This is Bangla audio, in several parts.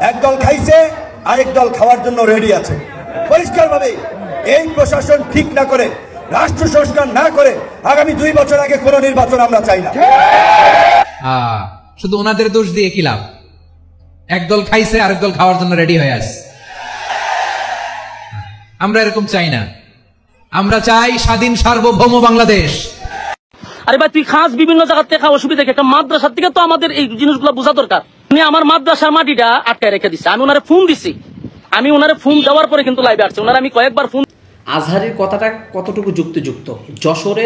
একদল খাইছে আরেক দল খাওয়ার জন্য রেডি আছে। পরিষ্কারভাবে এই প্রশাসন ঠিক না করে, রাষ্ট্র সংস্কার না করে আগামী 2 বছর আগে কোনো নির্বাচন আমরা চাই না। শুধু ওনাদের দোষ দিয়ে কি লাভ? একদল খাইছে আরেক দল খাওয়ার জন্য রেডি হয়ে আছে। আমরা এরকম চাই না। আমরা চাই স্বাধীন সার্বভৌম বাংলাদেশ। আরে ভাই, তুই খাস বিভিন্ন জায়গা থেকে খাওয়া সুবিধা, একটা মাদ্রাসার থেকে তো আমাদের এই জিনিসগুলো বোঝা দরকার। উনি আমার মাদ্রাসার মাটিটা আটকায় রেখে দিচ্ছে। আমি ওনারে ফোন দিছি, আমি ওনারে ফোন দেওয়ার পরে কিন্তু লাইভে আসছে। ওনারে আমি কয়েকবার ফোন। আজহারীর কথাটা কতটুকু যুক্তিযুক্ত? যশোরে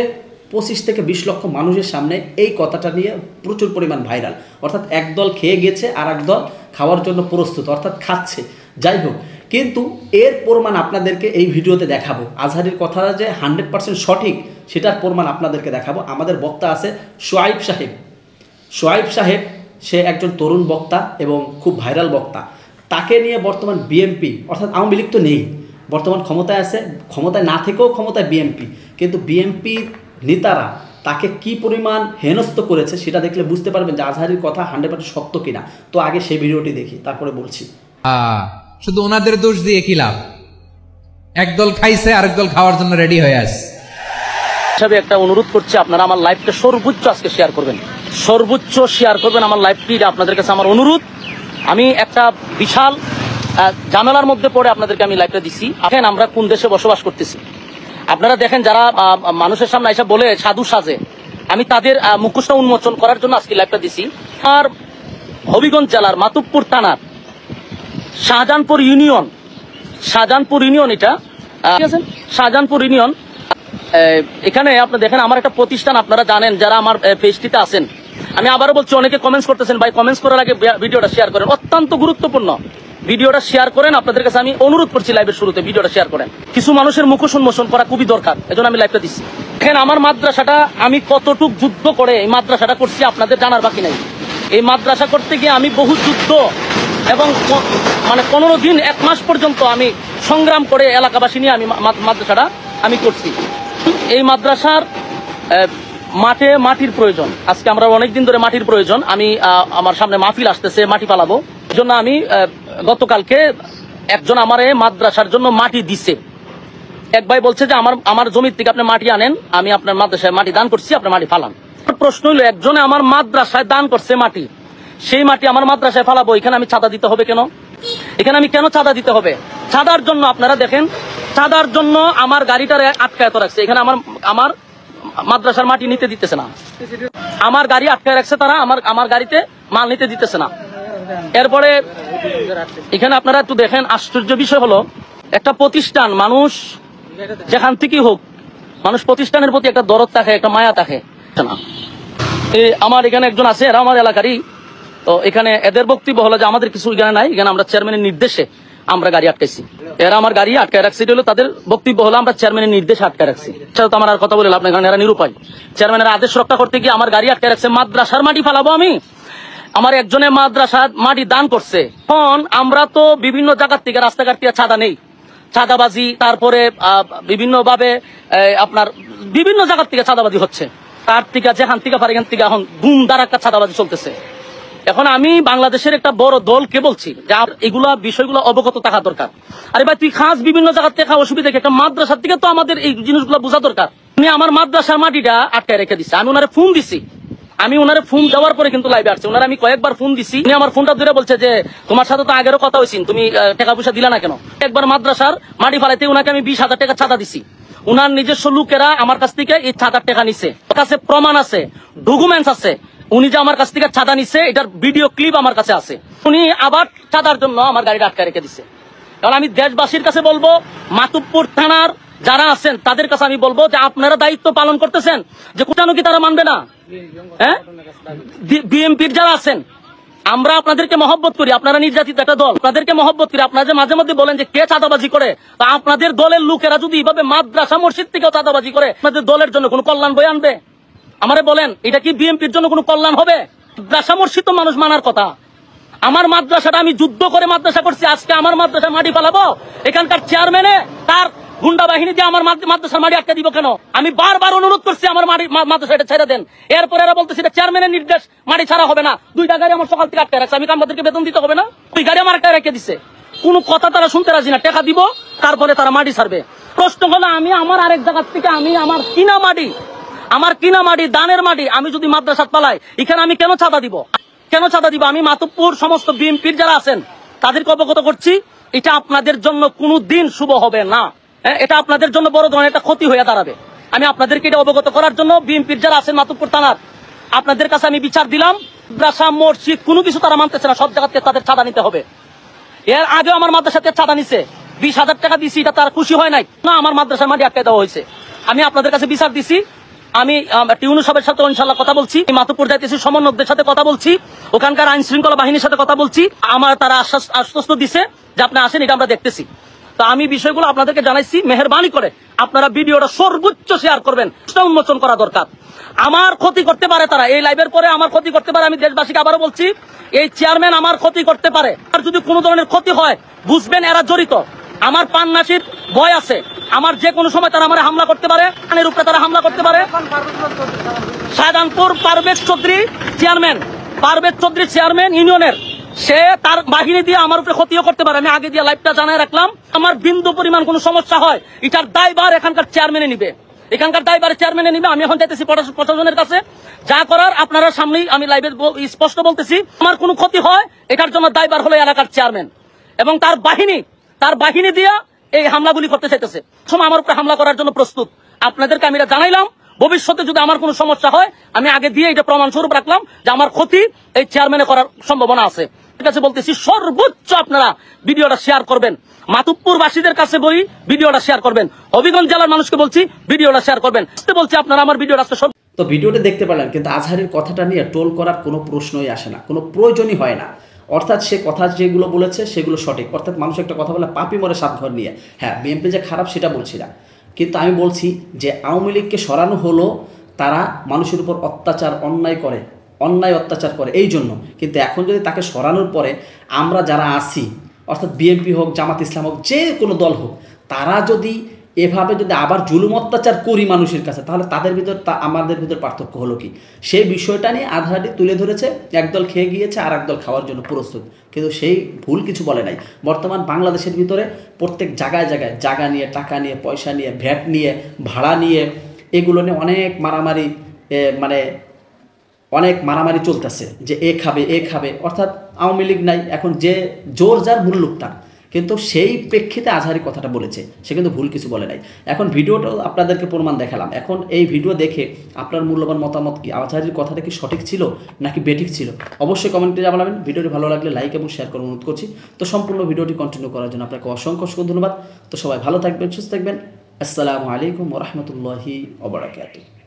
25 থেকে 20 লক্ষ মানুষের সামনে এই কথাটা নিয়ে প্রচুর পরিমাণ ভাইরাল। অর্থাৎ একদল খেয়ে গেছে আর একদল খাওয়ার জন্য প্রস্তুত, অর্থাৎ খাচ্ছে। যাই হোক, কিন্তু এর প্রমাণ আপনাদেরকে এই ভিডিওতে দেখাবো। আজহারীর কথাটা যে 100% সঠিক সেটার প্রমাণ আপনাদেরকে দেখাবো। আমাদের বক্তা আছে সোয়াইব সাহেব। সোয়াইব সাহেব সে একজন তরুণ বক্তা এবং খুব ভাইরাল বক্তা। তাকে নিয়ে বর্তমান বিএনপি অর্থাৎ আওয়ামী লীগ তো নেই, বর্তমান ক্ষমতায় আছে, ক্ষমতায় না থেকেও ক্ষমতায় বিএনপি, কিন্তু বিএনপির নেতারা তাকে কি পরিমাণ হেনস্থ করেছে সেটা দেখলে বুঝতে পারবেন যে আজহারীর কথা 100% সত্য কিনা। তো আগে সেই ভিডিওটি দেখি, তারপরে বলছি। শুধু ওনাদের দোষ দিয়ে কি লাভ? একদল খাইছে আরেক দল খাওয়ার জন্য রেডি হয়ে আছে। হিসাবে একটা অনুরোধ করছি, আপনারা আমার লাইভটা সর্বোচ্চ আজকে শেয়ার করবেন, সর্বোচ্চ শেয়ার করবেন আমার লাইভটি। আপনাদের কাছে আমার অনুরোধ। আমি একটা বিশাল ঝামেলার মধ্যে পড়ে আপনাদেরকে আমি লাইভটা দিছি। এখন আমরা কোন দেশে বসবাস করতেছি আপনারা দেখেন। যারা মানুষের সামনে এসে বলে সাধু সাজে, আমি তাদের মুখোশ উন্মোচন করার জন্য আজকে লাইভটা দিছি। আর হবিগঞ্জ জেলার মাতুবপুর থানার শাহজাহানপুর ইউনিয়ন, এটা ঠিক আছে, শাহজাহানপুর ইউনিয়ন। এখানে আপনি দেখেন আমার একটা প্রতিষ্ঠান, আপনারা জানেন যারা আমার পেজটিতে আছেন। আমি আবারও বলছি, অনেকে কমেন্টস করতেছেন, ভাই কমেন্টস করার আগে ভিডিওটা শেয়ার করেন, অত্যন্ত গুরুত্বপূর্ণ। ভিডিওটা শেয়ার করেন, আপনাদের কাছে আমি অনুরোধ করছি লাইভের শুরুতে ভিডিওটা শেয়ার করেন। কিছু মানুষের মুখোশ উন্মোচন করা খুবই দরকার, এজন্য আমি লাইভটা দিচ্ছি। দেখেন আমার মাদ্রাসাটা আমি কতটুক যুদ্ধ করে এই মাদ্রাসাটা করছি আপনাদের জানার বাকি নাই। এই মাদ্রাসা করতে গিয়ে আমি বহু যুদ্ধ এবং মানে 15 দিন 1 মাস পর্যন্ত আমি সংগ্রাম করে এলাকাবাসী নিয়ে আমি মাদ্রাসাটা আমি করছি। এই মাদ্রাসার মাটির প্রয়োজন। আজকে আমরা অনেকদিন ধরে মাটির প্রয়োজন। আমি আমার সামনে মাহফিল আসতেছে, মাটি পালাবো। এই জন্য আমি গতকালকে একজন আমার মাদ্রাসার জন্য মাটি দিছে। এক ভাই বলছে যে আমার জমির থেকে আপনি মাটি আনেন, আমি আপনার মাদ্রাসায় মাটি দান করছি, আপনি মাটি ফালান। প্রশ্ন হইলো, একজনে আমার মাদ্রাসায় দান করছে মাটি, সেই মাটি আমার মাদ্রাসায় ফালাবো, এখানে আমি চাঁদা দিতে হবে কেন? এখানে আমি কেন চাঁদা দিতে হবে? চাঁদার জন্য আপনারা দেখেন, চাঁদার জন্য আমার গাড়িটারে আটকায়ত রাখছে। এখানে আমার মাদ্রাসার মাটি নিতে দিতেছে না, আমার গাড়ি আটকায় রাখছে তারা, আমার গাড়িতে মাল নিতে দিতেছে না। এরপরে এখানে আপনারা একটু দেখেন, আশ্চর্য বিষয় হলো, একটা প্রতিষ্ঠান, মানুষ যেখান থেকেই হোক, মানুষ প্রতিষ্ঠানের প্রতি একটা দরদ থাকে, একটা মায়া থাকে না। আমার এখানে একজন আছে, এরা আমার এলাকারই। তো এখানে এদের বক্তব্য হলো যে আমাদের কিছু এখানে নাই, এখানে আমরা চেয়ারম্যানের নির্দেশে আমরা গাড়ি আটকাইছি। এরা আমার গাড়ি আটকায় রাখছে, এটা হলো তাদের বক্তব্য হলো আমরা চেয়ারম্যানের নির্দেশে আটকায় রাখছি। সেটা তো আমার আর কথা বলে লাভ নাই, কারণ এরা নিরুপায়। চেয়ারম্যানের আদেশ রক্ষা করতে গিয়ে আমার গাড়ি আটকায় রাখছে। মাদ্রাসার মাটি ফালাবো আমি? আমার একজনে মাদ্রাসার মাটি দান করছে। এখন আমরা তো বিভিন্ন জায়গার থেকে, রাস্তাঘাট থেকে চাঁদা নেই, চাঁদাবাজি, তারপরে বিভিন্ন ভাবে আপনার বিভিন্ন জায়গার থেকে চাঁদাবাজি হচ্ছে। তার থেকে যেখান থেকে পারে এখান থেকে এখন ধুম ধারাক্কা চাঁদাবাজি চলতেছে। এখন আমি বাংলাদেশের একটা বড় দলকে বলছি যে এগুলা বিষয়গুলো অবগত থাকা দরকার। আরে ভাই, তুই খাস বিভিন্ন জায়গা থেকে খাওয়া সুবিধা, একটা মাদ্রাসার থেকে তো আমাদের এই জিনিসগুলো বোঝা দরকার। উনি আমার মাদ্রাসার মাটিটা আটকায় রেখে দিচ্ছে। আমি ওনারে ফোন দিছি, আমি ওনারে ফোন দেওয়ার পরে কিন্তু লাইভে আসছে। ওনারে আমি কয়েকবার ফোন দিছি, উনি আমার ফোনটা ধরে বলছে যে তোমার সাথে তো আগেরও কথা হয়েছিল, তুমি টাকা পয়সা দিলা না কেন? একবার মাদ্রাসার মাটি ফালাইতে ওনাকে আমি 20,000 টাকা চাঁদা দিছি। উনার নিজস্ব লোকেরা আমার কাছ থেকে এই চাঁদার টাকা নিছে, কাছে প্রমাণ আছে, ডকুমেন্টস আছে। উনি যে আমার কাছ থেকে চাঁদা নিচ্ছে এটার ভিডিও ক্লিপ আমার কাছে আছে। উনি আবার চাঁদার জন্য আমার গাড়িটা আটকে রেখে দিচ্ছে। কারণ আমি দেশবাসীর কাছে বলবো, মাতুবপুর থানার যারা আছেন তাদের কাছে আমি বলবো যে আপনারা দায়িত্ব পালন করতেছেন, যে কোটানো কি তারা মানবে না? হ্যাঁ, বিএনপির যারা আছেন, আমরা আপনাদেরকে মহব্বত করি, আপনারা নির্যাতিত একটা দল, আপনাদেরকে মহব্বত করি। আপনারা যে মাঝে মধ্যে বলেন যে কে চাঁদাবাজি করে, তা আপনাদের দলের লোকেরা যদি এইভাবে মাদ্রাসা মসজিদ থেকেও চাঁদাবাজি করে, আপনাদের দলের জন্য কোনো কল্যাণ বয়ে আনবে? আমারে বলেন, এটা কি বিএনপির জন্য কোনো কল্যাণ হবে? মাদ্রাসা মসজিদ তো মানুষ মানার কথা। আমার মাদ্রাসাটা আমি যুদ্ধ করে মাদ্রাসা করছি, আজকে আমার মাদ্রাসা মাটি ফালাবো? এখানকার চেয়ারম্যানে তার গুন্ডা বাহিনী দিয়ে আমার মাদ্রাসার মাটি আটকে দিব কেন? আমি বারবার অনুরোধ করছি আমার মাদ্রাসা এটা ছেড়ে দেন। এরপরে এরা বলতেছে চেয়ারম্যানের নির্দেশ, মাটি ছাড়া হবে না। 2টা গাড়ি আমার সকাল থেকে আটকে রাখছে, আমি আমাদেরকে বেতন দিতে হবে না? 2 গাড়ি আমার একটা রেখে দিছে, কোনো কথা তারা শুনতে রাজি না। টাকা দিব, তারপরে তারা মাটি ছাড়বে। প্রশ্ন হলো, আমি আমার আরেক জায়গা থেকে আমি আমার কিনা মাটি দানের মাটি আমি যদি মাদ্রাসা পালাই, এখানে আমি কেন চাঁদা দিব? আমি মাতুব্বর সমস্ত বিএনপির যারা আছেন তাদেরকে অবগত করছি, এটা আপনাদের জন্য কোনো দিন শুভ হবে না। এটা আপনাদের জন্য বড় ধরনের একটা ক্ষতি হয়ে দাঁড়াবে। আমি আপনাদেরকে এটা অবগত করার জন্য বিএনপির যারা আছেন মাতুব্বর থানার, আপনাদের কাছে আমি বিচার দিলাম। মাদ্রাসা, মসজিদ কোনো কিছু তারা মানতেছে না, সব জায়গাতে তাদের চাঁদা নিতে হবে। এর আগেও আমার মাদ্রাসাতে চাঁদা নিছে, 20,000 টাকা দিছি, এটা তার খুশি হয় নাই না, আমার মাদ্রাসার মাটি আটকে দেওয়া হয়েছে। আমি আপনাদের কাছে বিচার দিছি। আমি টিউনু সাহেবের সাথে ইনশাআল্লাহ কথা বলছি, মাতুব্বর যাইতেছি, সমন্বয়কদের সাথে কথা বলছি, ওখানকার আইন শৃঙ্খলা বাহিনীর সাথে কথা বলছি। আমার তারা আশ্বস্ত দিছে যে আপনি আসেন, এটা আমরা দেখতেছি। তো আমি বিষয়গুলো আপনাদেরকে জানাইছি। মেহেরবানি করে আপনারা ভিডিওটা সর্বোচ্চ শেয়ার করবেন, সেটা উন্মোচন করা দরকার। আমার ক্ষতি করতে পারে তারা, এই লাইভের পরে আমার ক্ষতি করতে পারে। আমি দেশবাসীকে আবারও বলছি, এই চেয়ারম্যান আমার ক্ষতি করতে পারে। আর যদি কোনো ধরনের ক্ষতি হয়, বুঝবেন এরা জড়িত। আমার পান্নাসির ভয় আছে, আমার যে কোনো সময় তারা আমার হামলা করতে পারে, আইনের উপরে তারা হামলা করতে পারে। শাহজাহানপুর পারভেজ চৌধুরী চেয়ারম্যান ইউনিয়নের, সে তার বাহিনী দিয়ে আমার উপরে ক্ষতিও করতে পারে। আমি আগে দিয়ে লাইভটা জানাই রাখলাম। আমার বিন্দু পরিমাণ কোনো সমস্যা হয়, এটার দায়ভার এখানকার চেয়ারম্যানে নিবে। আমি এখন যাইতেছি প্রশাসনের কাছে, যা করার আপনারা সামনেই আমি লাইভে স্পষ্ট বলতেছি। আমার কোনো ক্ষতি হয়, এটার জন্য দায়ভার হলো এলাকার চেয়ারম্যান এবং তার বাহিনী দিয়ে এই হামলাগুলি করতে চাইতেছে। সময় আমার উপরে হামলা করার জন্য প্রস্তুত। আপনাদেরকে আমি এটা জানাইলাম। ভবিষ্যতে যদি আমার কোনো সমস্যা হয়, আমি আগে দিয়ে এটা প্রমাণ স্বরূপ রাখলাম যে আমার ক্ষতি এই চেয়ারম্যানে করার সম্ভাবনা আছে। ঠিক আছে, বলতেছি সর্বোচ্চ আপনারা ভিডিওটা শেয়ার করবেন। মাতুব্বরবাসীদের কাছে বলি, ভিডিওটা শেয়ার করবেন। হবিগঞ্জ জেলার মানুষকে বলছি, ভিডিওটা শেয়ার করবেন। বলছি আপনারা আমার ভিডিওটা তো ভিডিওটা দেখতে পারলেন, কিন্তু আজহারের কথাটা নিয়ে টোল করার কোনো প্রশ্নই আসে না, কোনো প্রয়োজনই হয় না। অর্থাৎ সে কথা যেগুলো বলেছে সেগুলো সঠিক। অর্থাৎ মানুষ একটা কথা বলে, পাপি মরে 7 ঘর নিয়ে। হ্যাঁ, বিএনপি যে খারাপ সেটা বলছি না, কিন্তু আমি বলছি যে আওয়ামী লীগকে সরানো হলো তারা মানুষের উপর অন্যায় অত্যাচার করে এই জন্য। কিন্তু এখন যদি তাকে সরানোর পরে আমরা যারা আছি, অর্থাৎ বিএনপি হোক, জামাত ইসলাম হোক, যে কোনো দল হোক, তারা যদি এভাবে যদি আবার জুলুম অত্যাচার করি মানুষের কাছে, তাহলে তাদের ভিতর আমাদের ভিতর পার্থক্য হলো কি? সেই বিষয়টা নিয়ে আজহারি তুলে ধরেছে। একদল খেয়ে গিয়েছে, আর একদল খাওয়ার জন্য প্রস্তুত, কিন্তু সেই ভুল কিছু বলে নাই। বর্তমান বাংলাদেশের ভিতরে প্রত্যেক জায়গায় জায়গা নিয়ে, টাকা নিয়ে, পয়সা নিয়ে, ভ্যাট নিয়ে, ভাড়া নিয়ে, এগুলো নিয়ে অনেক মারামারি চলতেছে যে এ খাবে। অর্থাৎ আওয়ামী লীগ নাই, এখন যে জোর যার মুল্লুকটা। কিন্তু সেই প্রেক্ষিতে আজহারি কথাটা বলেছে, সে কিন্তু ভুল কিছু বলে নাই। এখন ভিডিওটাও আপনাদেরকে প্রমাণ দেখালাম। এখন এই ভিডিও দেখে আপনার মূল্যবান মতামত কি? আজহারির কথাটা কি সঠিক ছিল নাকি বেঠিক ছিল? অবশ্যই কমেন্টে জানাবেন। ভিডিওটি ভালো লাগলে লাইক এবং শেয়ার করার অনুরোধ করছি। তো সম্পূর্ণ ভিডিওটি কন্টিনিউ করার জন্য আপনাকে অসংখ্য ধন্যবাদ। তো সবাই ভালো থাকবেন, সুস্থ থাকবেন। আসসালামু আলাইকুম ওয়া রাহমাতুল্লাহি ওয়া বারাকাতুহু।